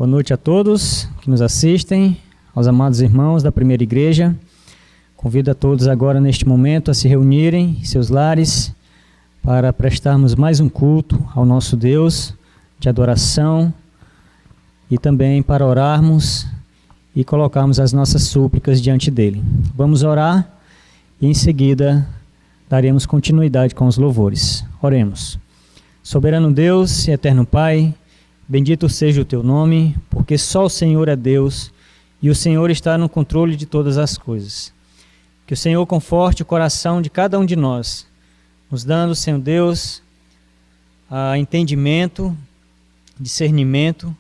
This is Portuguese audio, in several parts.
Boa noite a todos que nos assistem, aos amados irmãos da primeira igreja. Convido a todos agora neste momento a se reunirem em seus lares para prestarmos mais um culto ao nosso Deus de adoração e também para orarmos e colocarmos as nossas súplicas diante dele. Vamos orar e em seguida daremos continuidade com os louvores. Oremos. Soberano Deus e eterno Pai, bendito seja o teu nome, porque só o Senhor é Deus e o Senhor está no controle de todas as coisas. Que o Senhor conforte o coração de cada um de nós, nos dando, Senhor Deus, entendimento, discernimento,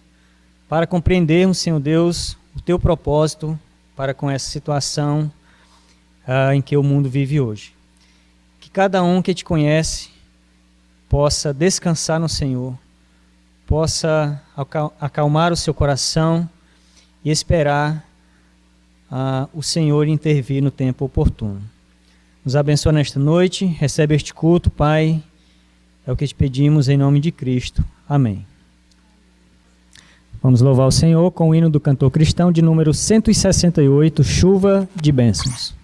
para compreendermos, Senhor Deus, o teu propósito para com essa situação em que o mundo vive hoje. Que cada um que te conhece possa descansar no Senhor, possa acalmar o seu coração e esperar o Senhor intervir no tempo oportuno. Nos abençoa nesta noite, recebe este culto, Pai, é o que te pedimos em nome de Cristo. Amém. Vamos louvar o Senhor com o hino do cantor cristão de número 168, Chuva de Bênçãos.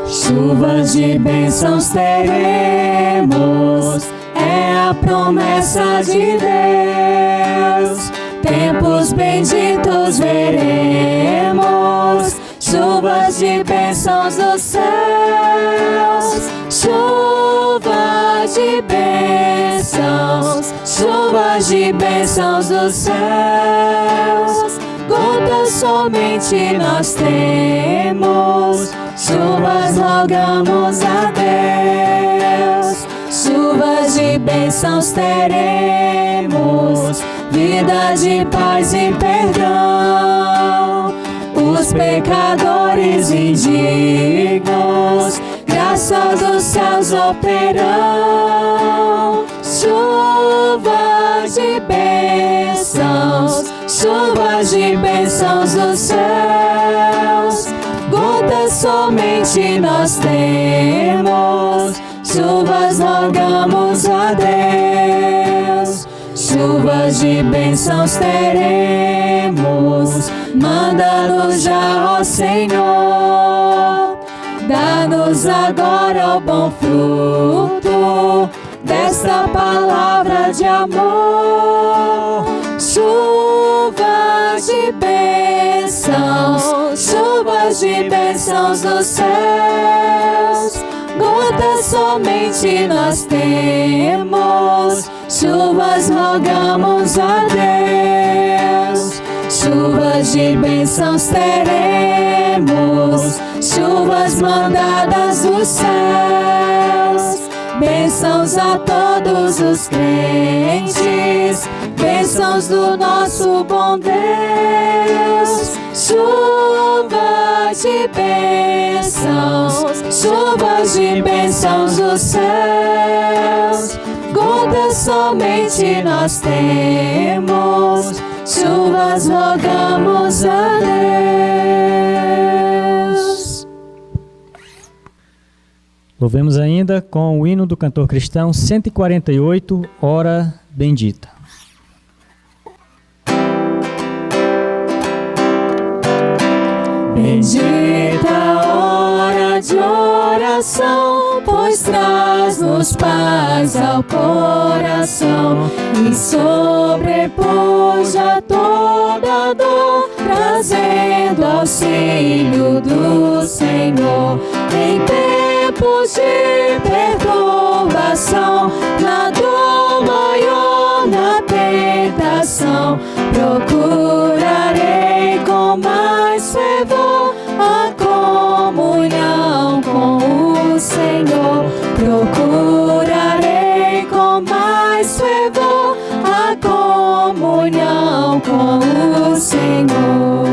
Chuvas de bênçãos teremos, é a promessa de Deus. Tempos benditos veremos, chuvas de bênçãos dos céus. Chuvas de bênçãos, chuvas de bênçãos dos céus. Gotas somente nós temos, chuvas rogamos a Deus. Chuvas de bênçãos teremos, vida de paz e perdão. Os pecadores indignos, graça dos céus operarão. Chuvas de bênçãos, chuvas de bênçãos dos céus. Gotas somente nós temos, chuvas rogamos a Deus. Chuvas de bênçãos teremos, manda-nos já, ó Senhor. Dá-nos agora o bom fruto desta palavra de amor. Chuvas de bênçãos, chuvas de bênçãos dos céus. Gotas somente nós temos, chuvas rogamos a Deus. Chuvas de bênçãos teremos, chuvas mandadas dos céus. Bênçãos a todos os crentes, bênçãos do nosso bom Deus. Chuvas de bênçãos, chuvas de bênçãos dos céus. Gotas somente nós temos, chuvas rogamos a Deus. Louvemos ainda com o hino do cantor cristão 148, Hora Bendita. Bendita hora de oração, pois traz-nos paz ao coração e sobrepuja toda dor, trazendo auxílio do Senhor. Em tempos de perturbação, na dor maior, na tentação, procurarei com mais fervor a comunhão com o Senhor. Procurarei com mais fervor a comunhão com o Senhor.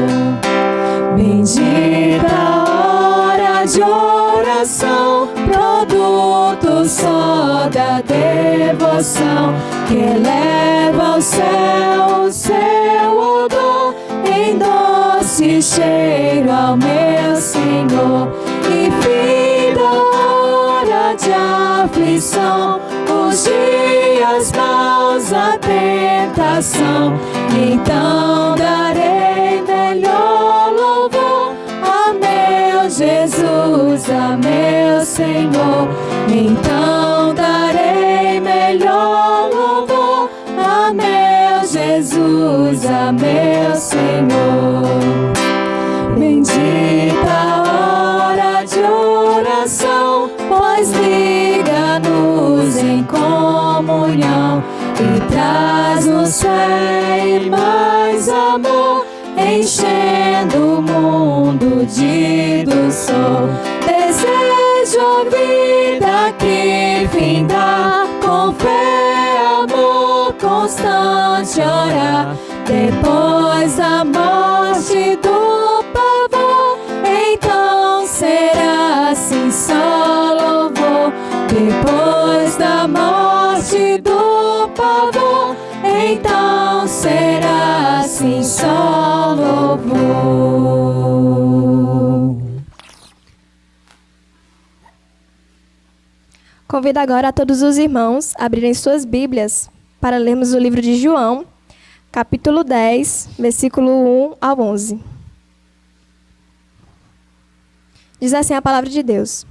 Bendita hora de oração, produto só da devoção que eleva ao céu o seu odor em doce cheiro ao meu Senhor. E fim da hora de aflição, os dias maus, a tentação, então darei melhor louvor a meu Jesus, a meu Senhor. Então darei melhor louvor a meu Jesus, a meu Senhor. Bendita a hora de oração, pois liga-nos em comunhão e traz-nos fé e mais amor, enchendo o mundo de doçor. Desejo a vida que finda, com fé, amor constante orar. Depois da morte do pavor, então será assim só louvor. Depois da morte do pavor, então será assim só louvor. Convido agora a todos os irmãos a abrirem suas Bíblias para lermos o livro de João, capítulo 10, versículo 1 ao 11. Diz assim a palavra de Deus: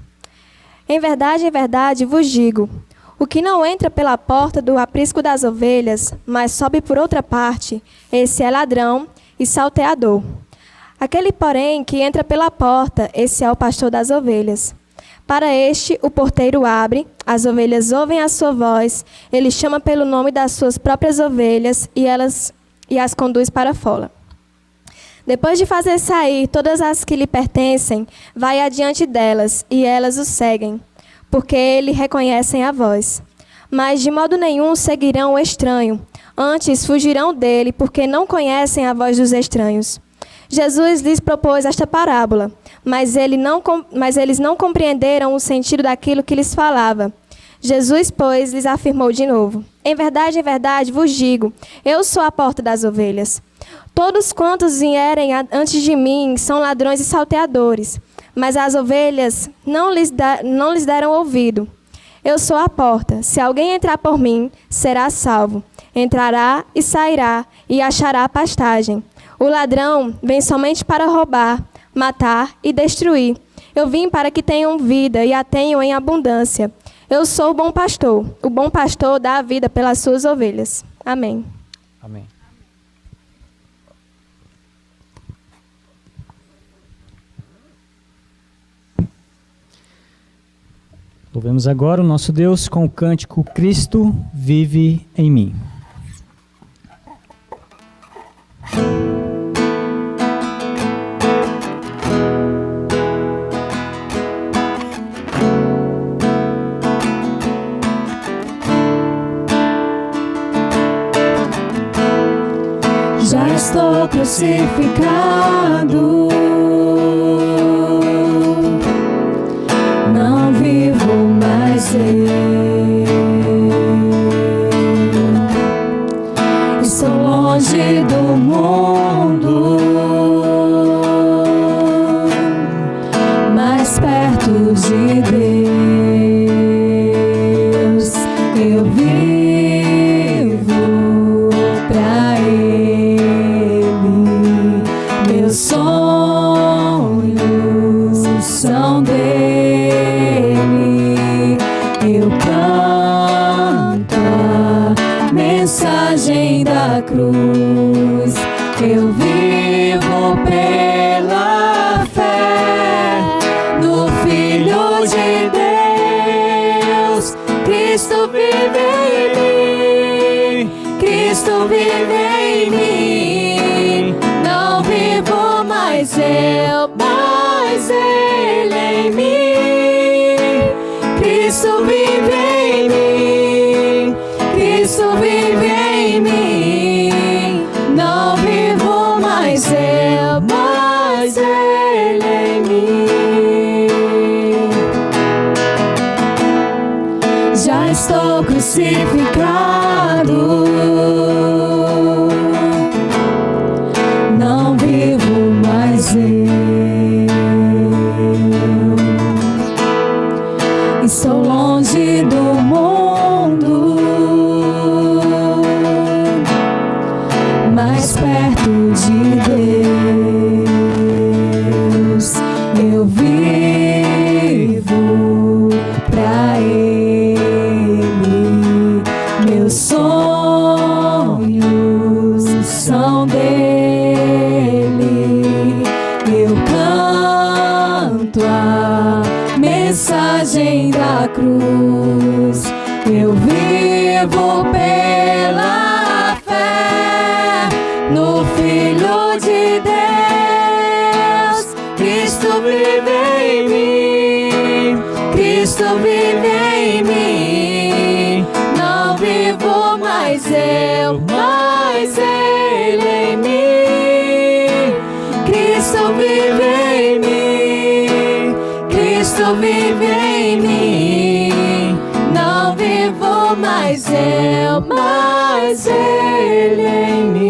em verdade vos digo, o que não entra pela porta do aprisco das ovelhas, mas sobe por outra parte, esse é ladrão e salteador. Aquele, porém, que entra pela porta, esse é o pastor das ovelhas. Para este, o porteiro abre, as ovelhas ouvem a sua voz, ele chama pelo nome das suas próprias ovelhas e as conduz para fora. Depois de fazer sair todas as que lhe pertencem, vai adiante delas, e elas o seguem, porque lhe reconhecem a voz. Mas de modo nenhum seguirão o estranho, antes fugirão dele, porque não conhecem a voz dos estranhos. Jesus lhes propôs esta parábola, mas eles não compreenderam o sentido daquilo que lhes falava. Jesus, pois, lhes afirmou de novo: em verdade vos digo, eu sou a porta das ovelhas. Todos quantos vierem antes de mim são ladrões e salteadores, mas as ovelhas não lhes deram ouvido. Eu sou a porta. Se alguém entrar por mim, será salvo. Entrará e sairá e achará pastagem. O ladrão vem somente para roubar, matar e destruir. Eu vim para que tenham vida e a tenham em abundância. Eu sou o bom pastor. O bom pastor dá a vida pelas suas ovelhas. Amém. Amém. Louvemos agora o nosso Deus com o cântico Cristo vive em mim. Já estou crucificado, não vivo mais eu. Estou longe do mundo, mais perto de Deus. Eu vivo pra Ele, meus sonhos são dele. Eu canto a mensagem da cruz. Eu vivo pela fé no Filho de Deus. Cristo vive em mim, Cristo vive em mim. Não vivo mais eu, mas Ele em mim. Cristo vive em mim, Cristo vive em mim. Não vivo mais eu, mas Ele em mim. Já estou sou crucificado. Não vivo mais eu, estou longe do mundo, mais perto de Deus. Eu vivo pra Ele, meus sonhos são dele. Eu canto a mensagem da cruz. Eu vivo pela fé no Filho de Deus. Cristo vive em mim, Cristo vive em mim. Não vivo mais eu, mas Ele em mim. Cristo vive em mim, Cristo vive em mim. Não vivo mais eu, mas Ele em mim.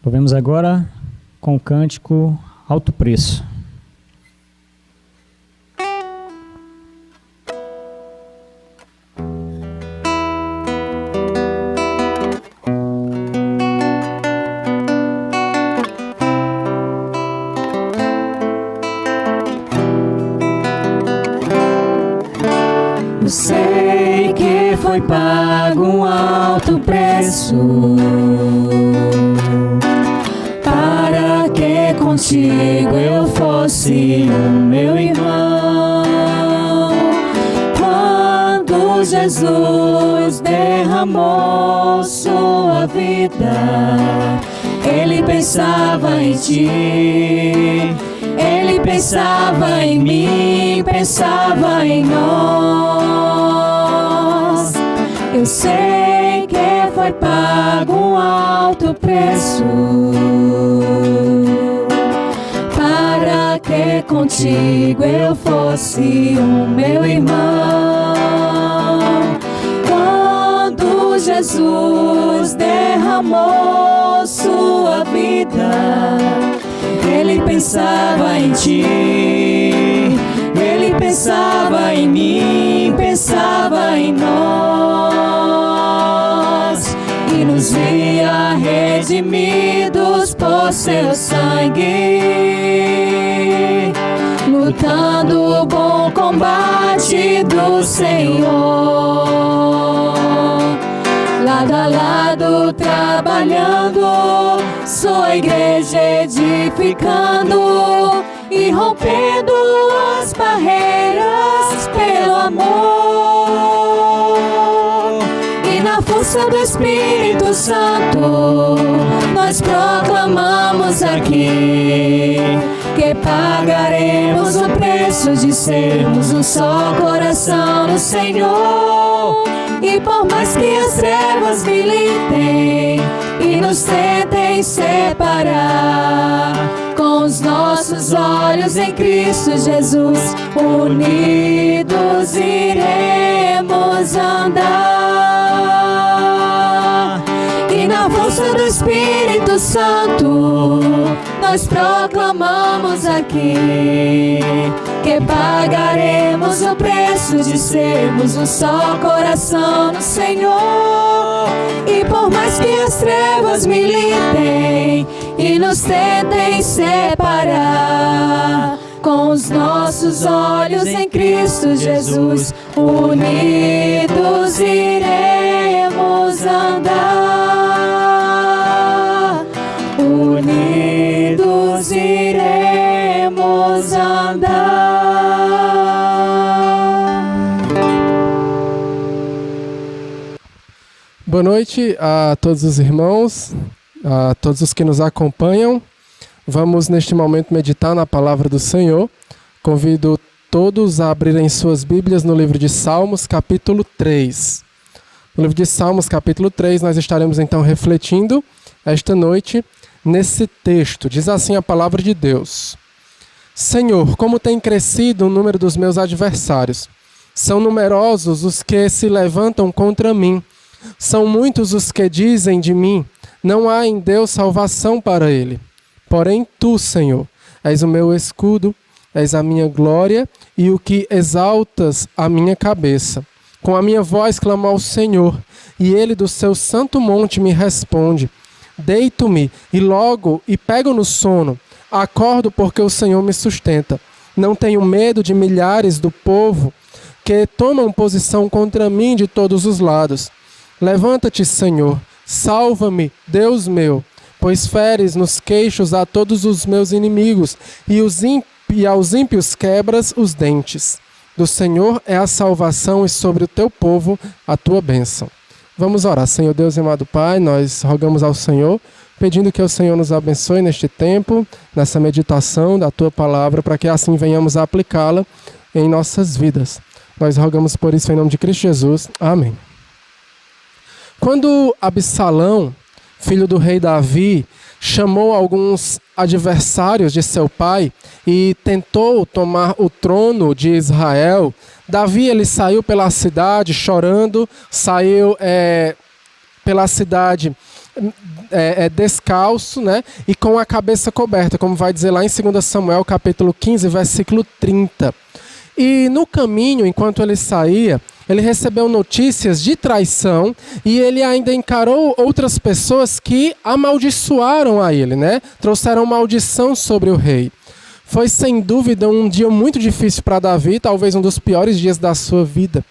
Louvemos agora com o cântico Alto Preço. Eu sei que foi pago um alto preço para que contigo eu fosse o meu irmão. Quando Jesus derramou sua vida, Ele pensava em ti, Ele pensava em mim, pensava em nós. Eu sei que foi pago um alto preço para que contigo eu fosse o meu irmão. Quando Jesus derramou sua vida, Ele pensava em ti, Ele pensava em mim, pensava em nós, e nos via redimidos por seu sangue, lutando o bom combate do Senhor. Lado a lado trabalhando, sua igreja edificando e rompendo as barreiras pelo amor. E na força do Espírito Santo nós proclamamos aqui que pagaremos o preço de sermos um só coração no Senhor. E por mais que as trevas militem e nos tentem separar, com os nossos olhos em Cristo Jesus, unidos iremos andar. E na força do Espírito Santo nós proclamamos aqui que pagaremos o preço de sermos um só coração no Senhor. E por mais que as trevas militem e nos tentem separar, com os nossos olhos em Cristo Jesus, unidos iremos andar. Unidos iremos andar. Boa noite a todos os irmãos, a todos os que nos acompanham. Vamos neste momento meditar na palavra do Senhor. Convido todos a abrirem suas Bíblias no livro de Salmos, capítulo 3. No livro de Salmos, capítulo 3, nós estaremos então refletindo esta noite nesse texto. Diz assim a palavra de Deus: Senhor, como tem crescido o número dos meus adversários. São numerosos os que se levantam contra mim. São muitos os que dizem de mim: não há em Deus salvação para ele. Porém tu, Senhor, és o meu escudo, és a minha glória e o que exaltas a minha cabeça. Com a minha voz clamo ao Senhor, e ele do seu santo monte me responde. Deito-me e pego no sono. Acordo porque o Senhor me sustenta. Não tenho medo de milhares do povo que tomam posição contra mim de todos os lados. Levanta-te, Senhor, salva-me, Deus meu, pois feres nos queixos a todos os meus inimigos e aos ímpios quebras os dentes. Do Senhor é a salvação e sobre o teu povo a tua bênção. Vamos orar. Senhor Deus e amado Pai, nós rogamos ao Senhor, pedindo que o Senhor nos abençoe neste tempo, nessa meditação da tua palavra, para que assim venhamos a aplicá-la em nossas vidas. Nós rogamos por isso em nome de Cristo Jesus. Amém. Quando Absalão, filho do rei Davi, chamou alguns adversários de seu pai e tentou tomar o trono de Israel, Davi ele saiu pela cidade chorando, saiu pela cidade descalço, né, e com a cabeça coberta, como vai dizer lá em 2 Samuel capítulo 15, versículo 30. E no caminho, enquanto ele saía, ele recebeu notícias de traição e ele ainda encarou outras pessoas que amaldiçoaram a ele, né? Trouxeram maldição sobre o rei. Foi sem dúvida um dia muito difícil para Davi, talvez um dos piores dias da sua vida.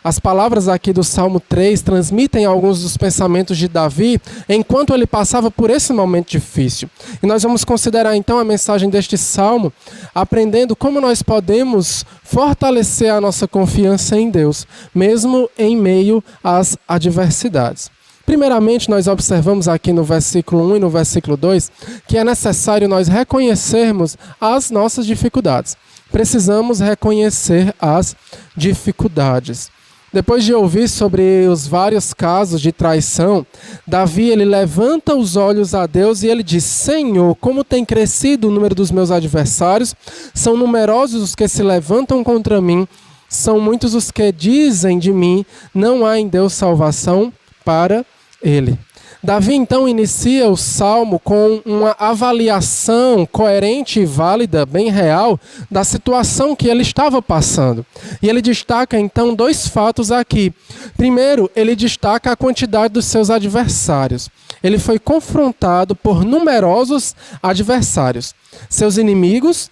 As palavras aqui do Salmo 3 transmitem alguns dos pensamentos de Davi enquanto ele passava por esse momento difícil. E nós vamos considerar então a mensagem deste Salmo, aprendendo como nós podemos fortalecer a nossa confiança em Deus, mesmo em meio às adversidades. Primeiramente, nós observamos aqui no versículo 1 e no versículo 2 que é necessário nós reconhecermos as nossas dificuldades. Precisamos reconhecer as dificuldades. Depois de ouvir sobre os vários casos de traição, Davi ele levanta os olhos a Deus e ele diz: Senhor, como tem crescido o número dos meus adversários, são numerosos os que se levantam contra mim, são muitos os que dizem de mim, não há em Deus salvação para ele. Davi então inicia o salmo com uma avaliação coerente e válida, bem real, da situação que ele estava passando. E ele destaca então dois fatos aqui. Primeiro, ele destaca a quantidade dos seus adversários. Ele foi confrontado por numerosos adversários. Seus inimigos,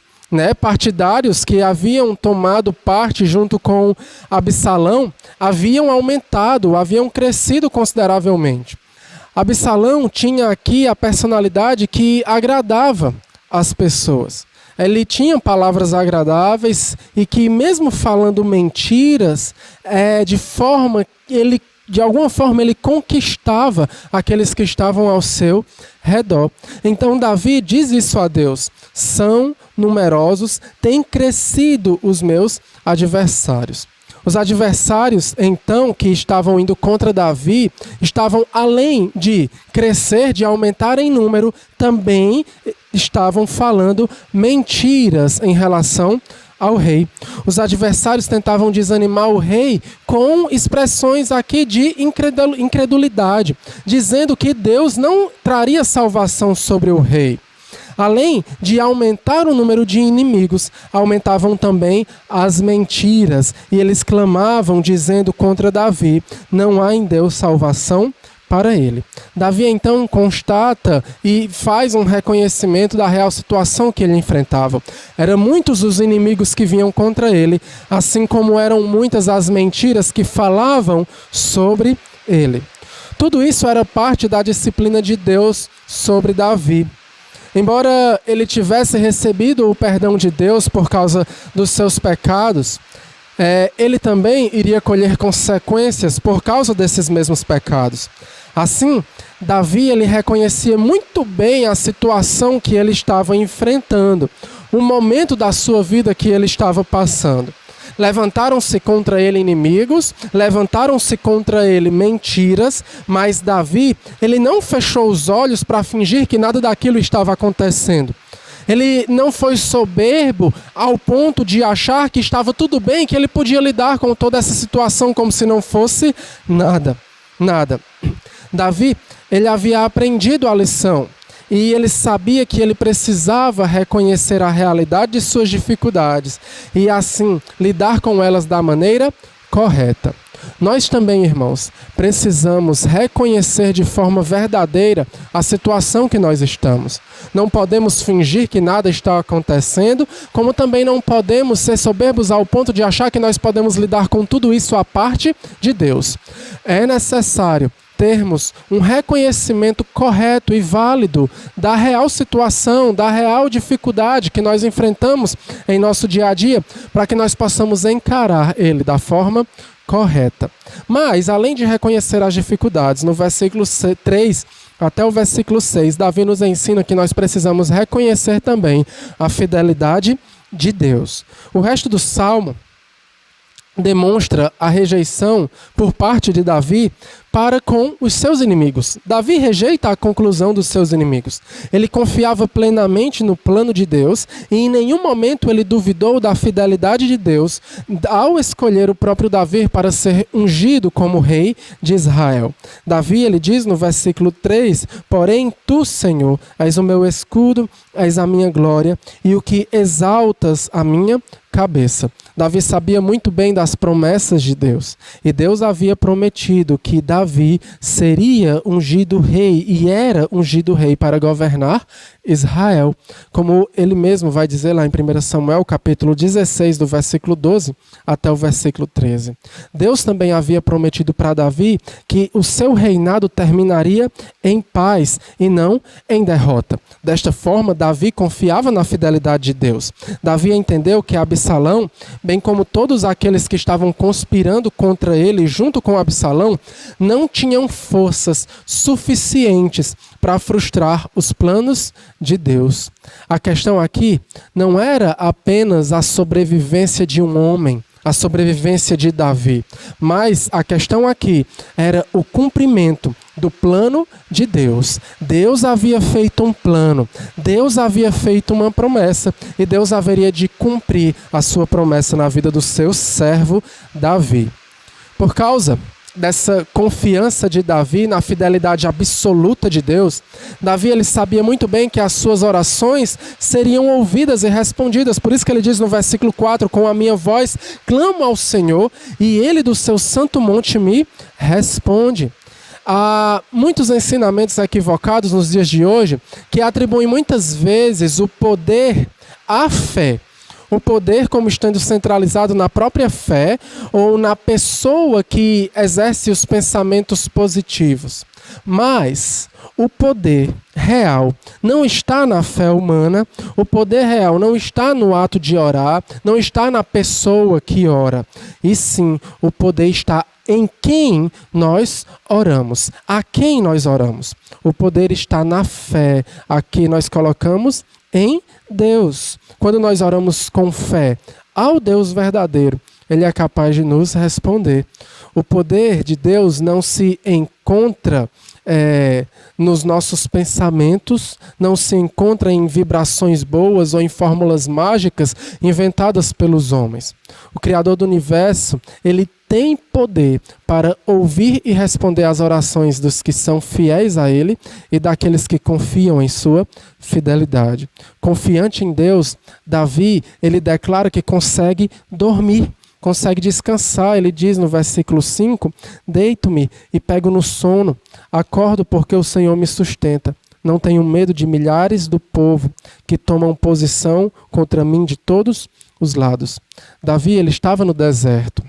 partidários que haviam tomado parte junto com Absalão, haviam aumentado, haviam crescido consideravelmente. Absalão tinha aqui a personalidade que agradava as pessoas. Ele tinha palavras agradáveis e que, mesmo falando mentiras, de alguma forma ele conquistava aqueles que estavam ao seu redor. Então Davi diz isso a Deus: são numerosos, têm crescido os meus adversários. Os adversários, então, que estavam indo contra Davi, estavam, além de crescer, de aumentar em número, também estavam falando mentiras em relação ao rei. Os adversários tentavam desanimar o rei com expressões aqui de incredulidade, dizendo que Deus não traria salvação sobre o rei. Além de aumentar o número de inimigos, aumentavam também as mentiras. E eles clamavam, dizendo contra Davi: não há em Deus salvação para ele. Davi então constata e faz um reconhecimento da real situação que ele enfrentava. Eram muitos os inimigos que vinham contra ele, assim como eram muitas as mentiras que falavam sobre ele. Tudo isso era parte da disciplina de Deus sobre Davi. Embora ele tivesse recebido o perdão de Deus por causa dos seus pecados, ele também iria colher consequências por causa desses mesmos pecados. Assim, Davi ele reconhecia muito bem a situação que ele estava enfrentando, o momento da sua vida que ele estava passando. Levantaram-se contra ele inimigos, levantaram-se contra ele mentiras, mas Davi, ele não fechou os olhos para fingir que nada daquilo estava acontecendo. Ele não foi soberbo ao ponto de achar que estava tudo bem, que ele podia lidar com toda essa situação como se não fosse nada. Davi, ele havia aprendido a lição e ele sabia que ele precisava reconhecer a realidade de suas dificuldades e assim lidar com elas da maneira correta. Nós também, irmãos, precisamos reconhecer de forma verdadeira a situação que nós estamos. Não podemos fingir que nada está acontecendo, como também não podemos ser soberbos ao ponto de achar que nós podemos lidar com tudo isso à parte de Deus. É necessário termos um reconhecimento correto e válido da real situação, da real dificuldade que nós enfrentamos em nosso dia a dia, para que nós possamos encarar ele da forma correta. Mas, além de reconhecer as dificuldades, no versículo 3 até o versículo 6, Davi nos ensina que nós precisamos reconhecer também a fidelidade de Deus. O resto do Salmo demonstra a rejeição por parte de Davi para com os seus inimigos. Davi rejeita a conclusão dos seus inimigos. Ele confiava plenamente no plano de Deus e em nenhum momento ele duvidou da fidelidade de Deus ao escolher o próprio Davi para ser ungido como rei de Israel. Davi, ele diz no versículo 3, porém tu, Senhor, és o meu escudo, és a minha glória e o que exaltas a minha cabeça. Davi sabia muito bem das promessas de Deus e Deus havia prometido que Davi seria ungido rei e era ungido rei para governar Israel, como ele mesmo vai dizer lá em 1 Samuel, capítulo 16, do versículo 12 até o versículo 13. Deus também havia prometido para Davi que o seu reinado terminaria em paz e não em derrota. Desta forma, Davi confiava na fidelidade de Deus. Davi entendeu que Absalão, bem como todos aqueles que estavam conspirando contra ele junto com Absalão, não tinham forças suficientes para frustrar os planos de Deus. A questão aqui não era apenas a sobrevivência de um homem, a sobrevivência de Davi, mas a questão aqui era o cumprimento do plano de Deus. Deus havia feito um plano, Deus havia feito uma promessa e Deus haveria de cumprir a sua promessa na vida do seu servo Davi. Por causa dessa confiança de Davi na fidelidade absoluta de Deus, Davi, ele sabia muito bem que as suas orações seriam ouvidas e respondidas. Por isso que ele diz no versículo 4, com a minha voz clamo ao Senhor e ele do seu santo monte me responde. Há muitos ensinamentos equivocados nos dias de hoje que atribuem muitas vezes o poder à fé. O poder como estando centralizado na própria fé ou na pessoa que exerce os pensamentos positivos. Mas o poder real não está na fé humana, o poder real não está no ato de orar, não está na pessoa que ora. E sim, o poder está em quem nós oramos, a quem nós oramos. O poder está na fé, a que nós colocamos em Deus. Quando nós oramos com fé ao Deus verdadeiro, Ele é capaz de nos responder. O poder de Deus não se encontra nos nossos pensamentos, não se encontra em vibrações boas ou em fórmulas mágicas inventadas pelos homens. O Criador do Universo, Ele tem poder para ouvir e responder às orações dos que são fiéis a Ele e daqueles que confiam em sua fidelidade. Confiante em Deus, Davi, ele declara que consegue dormir, consegue descansar. Ele diz no versículo 5, deito-me e pego no sono, acordo porque o Senhor me sustenta. Não tenho medo de milhares do povo que tomam posição contra mim de todos os lados. Davi, ele estava no deserto,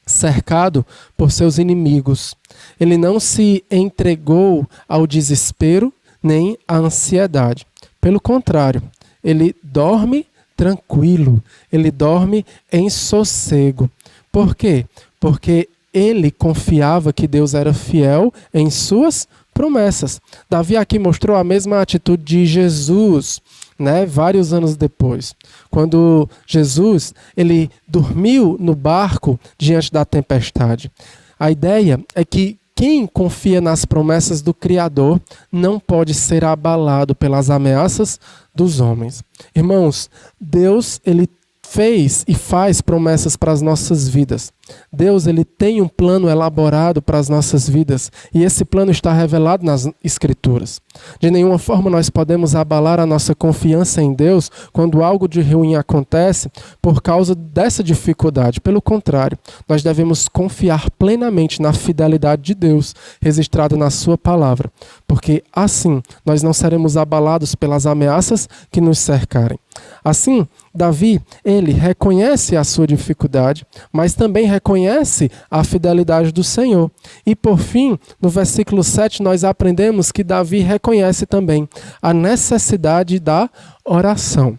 cercado por seus inimigos. Ele não se entregou ao desespero nem à ansiedade. Pelo contrário, ele dorme tranquilo, ele dorme em sossego. Por quê? Porque ele confiava que Deus era fiel em suas promessas. Davi aqui mostrou a mesma atitude de Jesus. né, vários anos depois, quando Jesus ele dormiu no barco diante da tempestade. A ideia é que quem confia nas promessas do Criador não pode ser abalado pelas ameaças dos homens. Irmãos, Deus ele fez e faz promessas para as nossas vidas. Deus ele tem um plano elaborado para as nossas vidas e esse plano está revelado nas Escrituras. De nenhuma forma nós podemos abalar a nossa confiança em Deus quando algo de ruim acontece por causa dessa dificuldade. Pelo contrário, nós devemos confiar plenamente na fidelidade de Deus registrada na sua palavra, porque assim nós não seremos abalados pelas ameaças que nos cercarem. Assim, Davi, ele reconhece a sua dificuldade, mas também reconhece a fidelidade do Senhor. E por fim, no versículo 7, nós aprendemos que Davi reconhece também a necessidade da oração.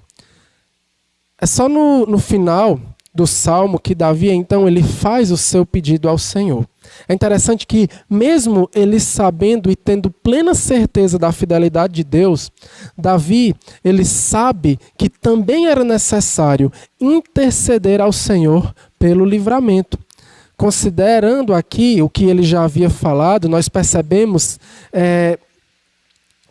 É só no final do Salmo que Davi, então, ele faz o seu pedido ao Senhor. É interessante que, mesmo ele sabendo e tendo plena certeza da fidelidade de Deus, Davi, ele sabe que também era necessário interceder ao Senhor pelo livramento. Considerando aqui o que ele já havia falado, nós percebemos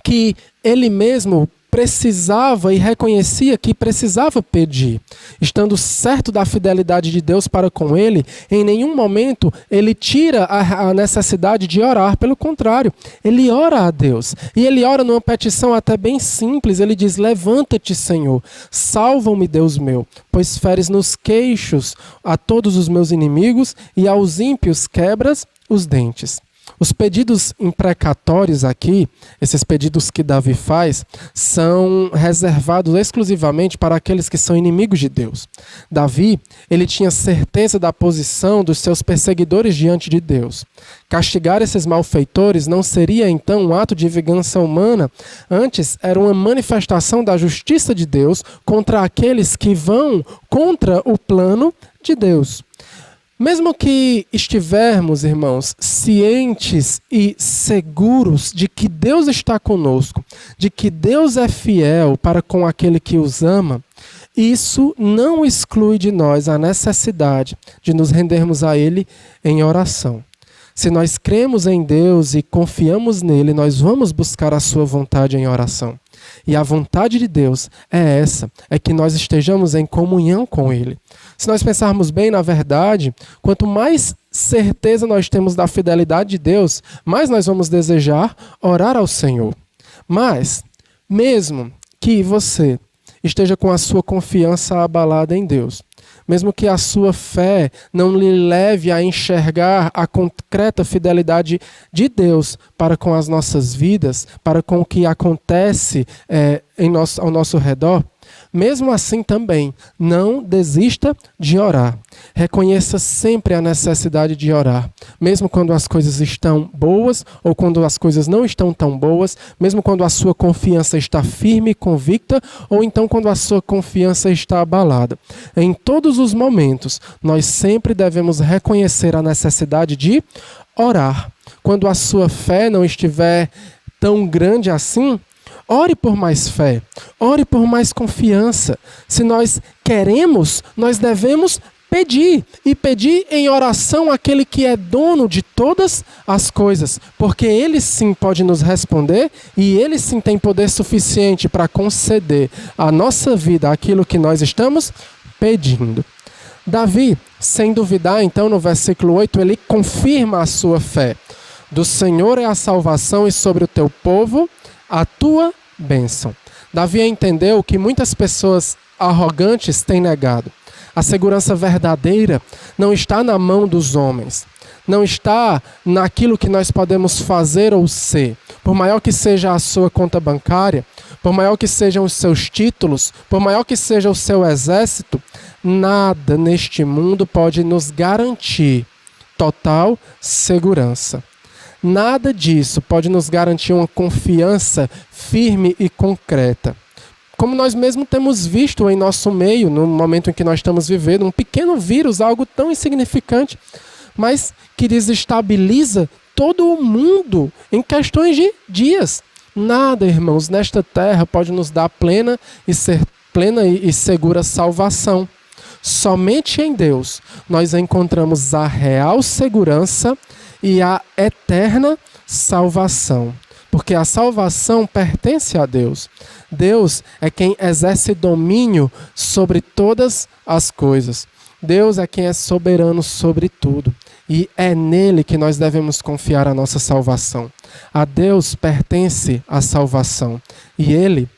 que ele mesmo precisava e reconhecia que precisava pedir. Estando certo da fidelidade de Deus para com ele, em nenhum momento ele tira a necessidade de orar. Pelo contrário, ele ora a Deus. E ele ora numa petição até bem simples. Ele diz: levanta-te, Senhor, salva-me, Deus meu, pois feres nos queixos a todos os meus inimigos e aos ímpios quebras os dentes. Os pedidos imprecatórios aqui, esses pedidos que Davi faz, são reservados exclusivamente para aqueles que são inimigos de Deus. Davi, ele tinha certeza da posição dos seus perseguidores diante de Deus. Castigar esses malfeitores não seria então um ato de vingança humana, antes era uma manifestação da justiça de Deus contra aqueles que vão contra o plano de Deus. Mesmo que estivermos, irmãos, cientes e seguros de que Deus está conosco, de que Deus é fiel para com aquele que os ama, isso não exclui de nós a necessidade de nos rendermos a Ele em oração. Se nós cremos em Deus e confiamos nele, nós vamos buscar a sua vontade em oração. E a vontade de Deus é essa, é que nós estejamos em comunhão com Ele. Se nós pensarmos bem, na verdade, quanto mais certeza nós temos da fidelidade de Deus, mais nós vamos desejar orar ao Senhor. Mas, mesmo que você esteja com a sua confiança abalada em Deus, mesmo que a sua fé não lhe leve a enxergar a concreta fidelidade de Deus para com as nossas vidas, para com o que acontece ao nosso redor, mesmo assim também, não desista de orar. Reconheça sempre a necessidade de orar, mesmo quando as coisas estão boas ou quando as coisas não estão tão boas, mesmo quando a sua confiança está firme e convicta ou então quando a sua confiança está abalada. Em todos os momentos, nós sempre devemos reconhecer a necessidade de orar. Quando a sua fé não estiver tão grande assim, ore por mais fé, ore por mais confiança. Se nós queremos, nós devemos pedir. E pedir em oração àquele que é dono de todas as coisas. Porque Ele sim pode nos responder e Ele sim tem poder suficiente para conceder à nossa vida aquilo que nós estamos pedindo. Davi, sem duvidar, então, no versículo 8, ele confirma a sua fé. Do Senhor é a salvação e sobre o teu povo a tua bênção. Davi entendeu que muitas pessoas arrogantes têm negado. A segurança verdadeira não está na mão dos homens. Não está naquilo que nós podemos fazer ou ser. Por maior que seja a sua conta bancária, por maior que sejam os seus títulos, por maior que seja o seu exército, nada neste mundo pode nos garantir total segurança. Nada disso pode nos garantir uma confiança firme e concreta. Como nós mesmo temos visto em nosso meio, no momento em que nós estamos vivendo, um pequeno vírus, algo tão insignificante, mas que desestabiliza todo o mundo em questões de dias. Nada, irmãos, nesta terra pode nos dar plena e segura salvação. Somente em Deus nós encontramos a real segurança e a eterna salvação. Porque a salvação pertence a Deus. Deus é quem exerce domínio sobre todas as coisas. Deus é quem é soberano sobre tudo. E é nele que nós devemos confiar a nossa salvação. A Deus pertence a salvação. E ele,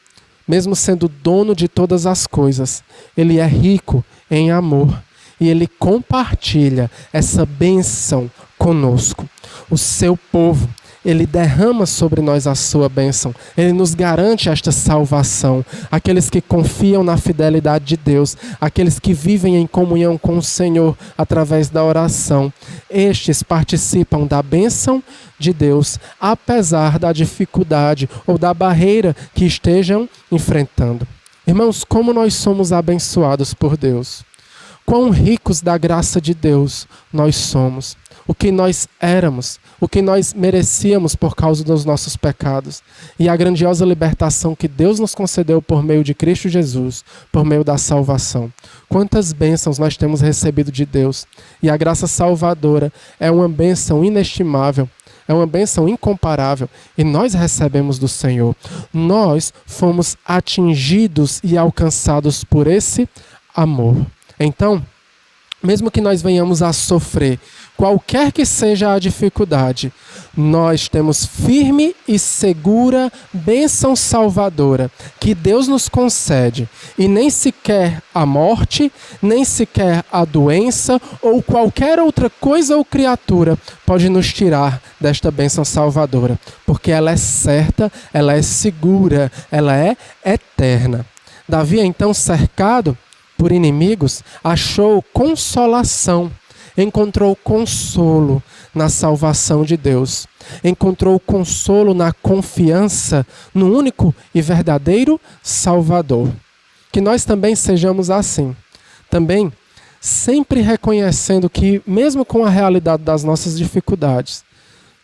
mesmo sendo dono de todas as coisas, ele é rico em amor. E ele compartilha essa bênção conosco. O seu povo, ele derrama sobre nós a sua bênção. Ele nos garante esta salvação. Aqueles que confiam na fidelidade de Deus, aqueles que vivem em comunhão com o Senhor através da oração, estes participam da bênção de Deus, apesar da dificuldade ou da barreira que estejam enfrentando. Irmãos, como nós somos abençoados por Deus. Quão ricos da graça de Deus nós somos. O que nós éramos, o que nós merecíamos por causa dos nossos pecados. E a grandiosa libertação que Deus nos concedeu por meio de Cristo Jesus, por meio da salvação. Quantas bênçãos nós temos recebido de Deus. E a graça salvadora é uma bênção inestimável. É uma bênção incomparável e nós recebemos do Senhor. Nós fomos atingidos e alcançados por esse amor. Então, mesmo que nós venhamos a sofrer, qualquer que seja a dificuldade, nós temos firme e segura bênção salvadora que Deus nos concede. E nem sequer a morte, nem sequer a doença ou qualquer outra coisa ou criatura pode nos tirar desta bênção salvadora. Porque ela é certa, ela é segura, ela é eterna. Davi, então, cercado por inimigos, achou consolação, encontrou consolo na salvação de Deus, encontrou consolo na confiança no único e verdadeiro Salvador. Que nós também sejamos assim, também sempre reconhecendo que, mesmo com a realidade das nossas dificuldades,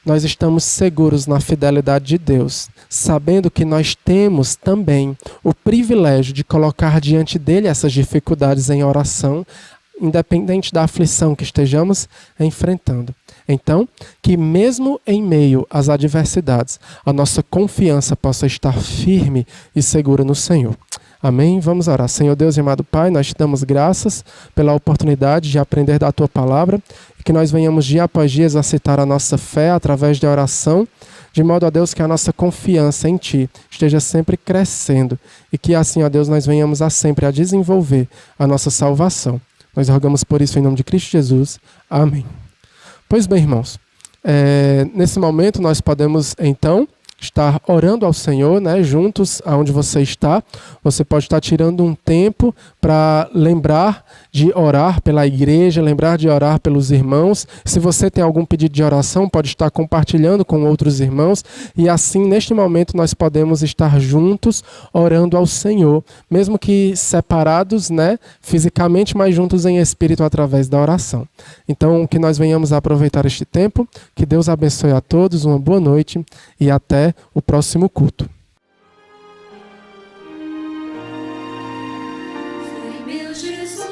nós estamos seguros na fidelidade de Deus, sabendo que nós temos também o privilégio de colocar diante dele essas dificuldades em oração, independente da aflição que estejamos enfrentando. Então, que mesmo em meio às adversidades, a nossa confiança possa estar firme e segura no Senhor. Amém? Vamos orar. Senhor Deus e amado Pai, nós te damos graças pela oportunidade de aprender da Tua Palavra e que nós venhamos dia após dia exercitar a nossa fé através da oração, de modo, ó Deus, que a nossa confiança em Ti esteja sempre crescendo e que assim, ó Deus, nós venhamos a sempre a desenvolver a nossa salvação. Nós rogamos por isso em nome de Cristo Jesus. Amém. Pois bem, irmãos, nesse momento nós podemos, então, estar orando ao Senhor, né, juntos aonde você está. Você pode estar tirando um tempo para lembrar de orar pela igreja, lembrar de orar pelos irmãos. Se você tem algum pedido de oração, pode estar compartilhando com outros irmãos. E assim, neste momento, nós podemos estar juntos orando ao Senhor, mesmo que separados, né, fisicamente, mas juntos em espírito através da oração. Então, que nós venhamos a aproveitar este tempo. Que Deus abençoe a todos, uma boa noite e até o próximo culto. Foi meu Jesus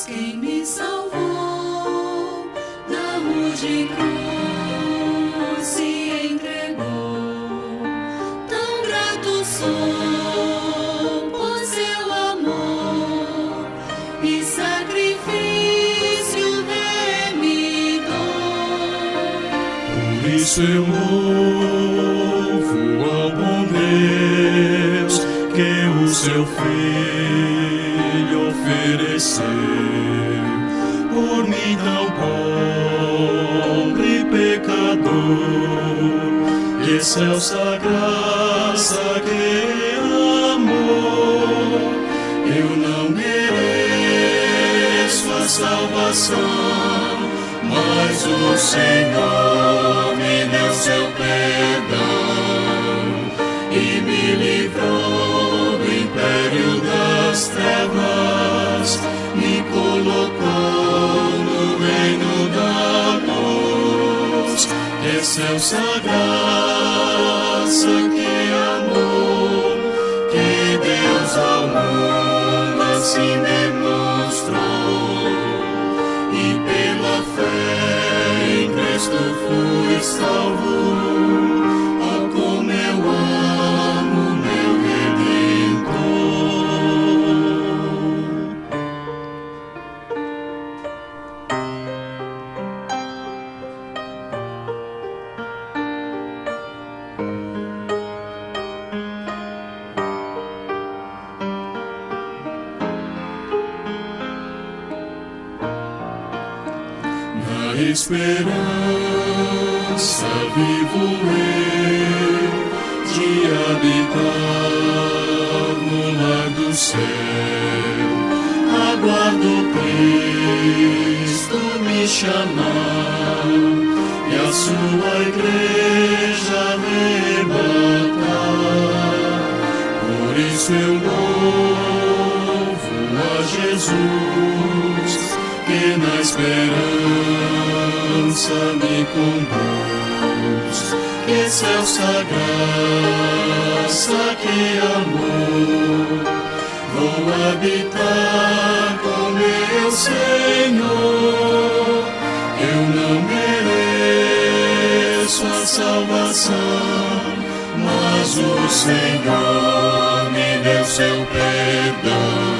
quem me salvou, na rude cruz se entregou. Tão grato sou por seu amor e sacrifício remidor. Por isso eu louvo ao bom Deus que o seu Filho ofereceu por mim tão pobre pecador. Que excelsa graça, que amor, eu não mereço a salvação, mas o Senhor me deu seu perdão e me livrou do império das trevas, me colocou no reino da luz. excelsa graça, que amor, que Deus ao mundo assim demonstrou, e pela fé em Cristo fui salvo. Oh, como eu amo meu Na esperança vivo eu de habitar no lar do céu. Aguardo Cristo me chamar e a sua igreja arrebatar. Por isso eu louvo a Jesus, que na esperança me conduz. Que excelsa graça, que amor, vou habitar com meu Senhor. Eu não mereço a salvação, mas o Senhor me deu seu perdão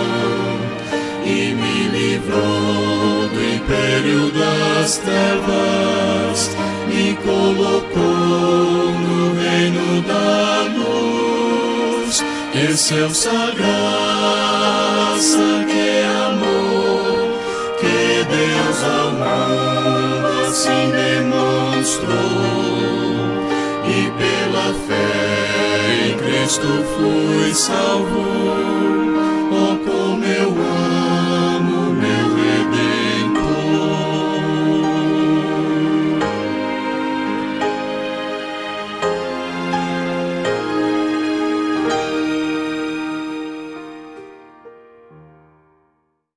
e me livrou do império das trevas, me colocou no reino da luz. Que excelsa graça, que amor, que Deus ao mundo assim demonstrou, e pela fé em Cristo fui salvo.